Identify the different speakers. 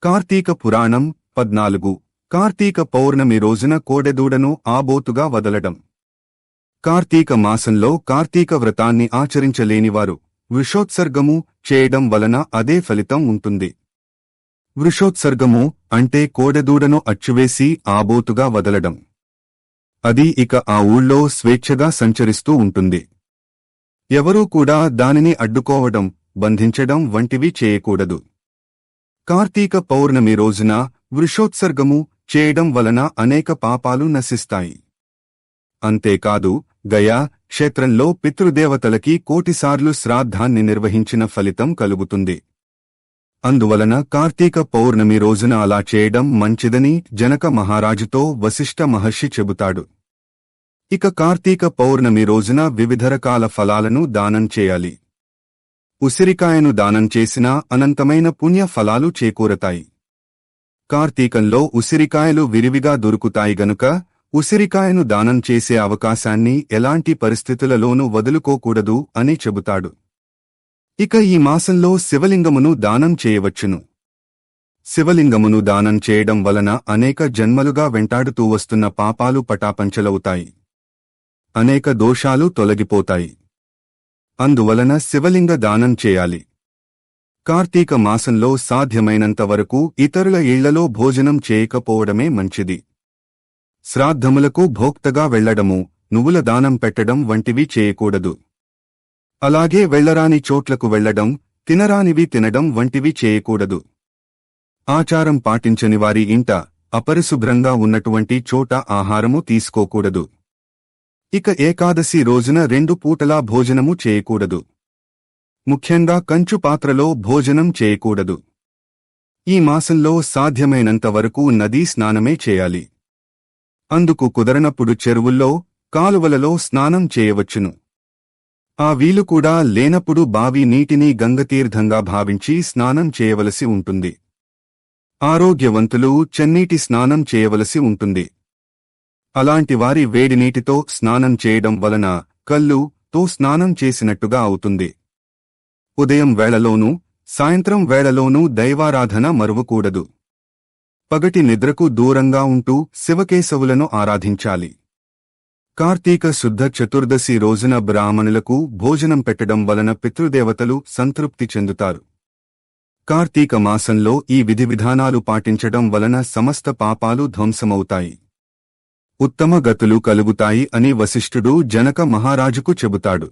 Speaker 1: కార్తీక పురాణం 14 కార్తీక పౌర్ణమి రోజున కోడెదూడను ఆబోతుగా వదలడం. కార్తీక మాసంలో కార్తీక వ్రతాన్ని ఆచరించలేనివారు వృషోత్సర్గము చేయడం వలన అదే ఫలితం ఉంటుంది. వృషోత్సర్గము అంటే కోడెదూడను అచ్చువేసి ఆబోతుగా వదలడం. అది ఇక ఆ ఊళ్ళో స్వేచ్ఛగా సంచరిస్తూ ఉంటుంది. ఎవరూ కూడా దానిని అడ్డుకోవడం, బంధించడం వంటివి చేయకూడదు. కార్తీక పౌర్ణమి రోజున వృషోత్సర్గము చేయడం వలన అనేక పాపాలు నశిస్తాయి. అంతేకాదు గయా క్షేత్రంలో పితృదేవతలకి కోటిసార్లు శ్రాద్ధాన్ని నిర్వహించిన ఫలితం కలుగుతుంది. అందువలన కార్తీక పౌర్ణమి రోజున అలా చేయడం మంచిదని జనక మహారాజుతో వశిష్ఠ మహర్షి చెబుతాడు. ఇక కార్తీక పౌర్ణమి రోజున వివిధ రకాల ఫలాలను దానం చేయాలి. ఉసిరికాయను దానం చేసినా అనంతమైన పుణ్య ఫలాలు చేకూరతాయి. కార్తీకంలో ఉసిరికాయలు విరివిగా దొరుకుతాయి గనుక ఉసిరికాయను దానం చేసే అవకాశాన్ని ఎలాంటి పరిస్థితులలోనూ వదులుకోకూడదు అని చెబుతాడు. ఇక ఈ మాసంలో శివలింగమును దానం చేయవచ్చును. శివలింగమును దానం చేయడం వలన అనేక జన్మలుగా వెంటాడుతూ వస్తున్న పాపాలు పటాపంచలవుతాయి. అనేక దోషాలు తొలగిపోతాయి. అందువలన శివలింగ దానం చేయాలి. కార్తీక మాసంలో సాధ్యమైనంత వరకు ఇతరుల ఇళ్లలో భోజనం చేయకపోవడమే మంచిది. శ్రాద్ధములకు భోక్తగా వెళ్లడము, నువ్వుల దానం పెట్టడం వంటివి చేయకూడదు. అలాగే వెళ్లరాని చోట్లకు వెళ్లడం, తినరానివి తినడం వంటివి చేయకూడదు. ఆచారం పాటించని వారి ఇంట అపరిశుభ్రంగా ఉన్నటువంటి చోట ఆహారము తీసుకోకూడదు. ఇక ఏకాదశి రోజున 2 పూటలా భోజనము చేయకూడదు. ముఖ్యంగా కంచు పాత్రలో భోజనం చేయకూడదు. ఈ మాసంలో సాధ్యమైనంత వరకు నదీ స్నానమే చేయాలి. అందుకు కుదరనప్పుడు చెరువుల్లో, కాలువలలో స్నానం చేయవచ్చును. ఆ వీలు కూడా లేనప్పుడు బావి నీటిని గంగతీర్థంగా భావించి స్నానం చేయవలసి ఉంటుంది. ఆరోగ్యవంతులు చన్నీటి స్నానం చేయవలసి ఉంటుంది. అలాంటి వారి వేడినీటితో స్నానం చేయడం వలన కల్లుతో స్నానం చేసినట్టుగా అవుతుంది. ఉదయం వేళలోనూ, సాయంత్రం వేళలోనూ దైవారాధన మరువకూడదు. పగటి నిద్రకు దూరంగా ఉంటూ శివకేశవులను ఆరాధించాలి. కార్తీక శుద్ధ చతుర్దశి రోజున బ్రాహ్మణులకు భోజనం పెట్టడం వలన పితృదేవతలు సంతృప్తి చెందుతారు. కార్తీక మాసంలో ఈ విధి విధానాలు పాటించడం వలన సమస్త పాపాలు ధ్వంసమవుతాయి. ఉత్తమ గతులు కలుగుతాయి అని వశిష్ఠుడు జనక మహారాజుకు చెబుతాడు.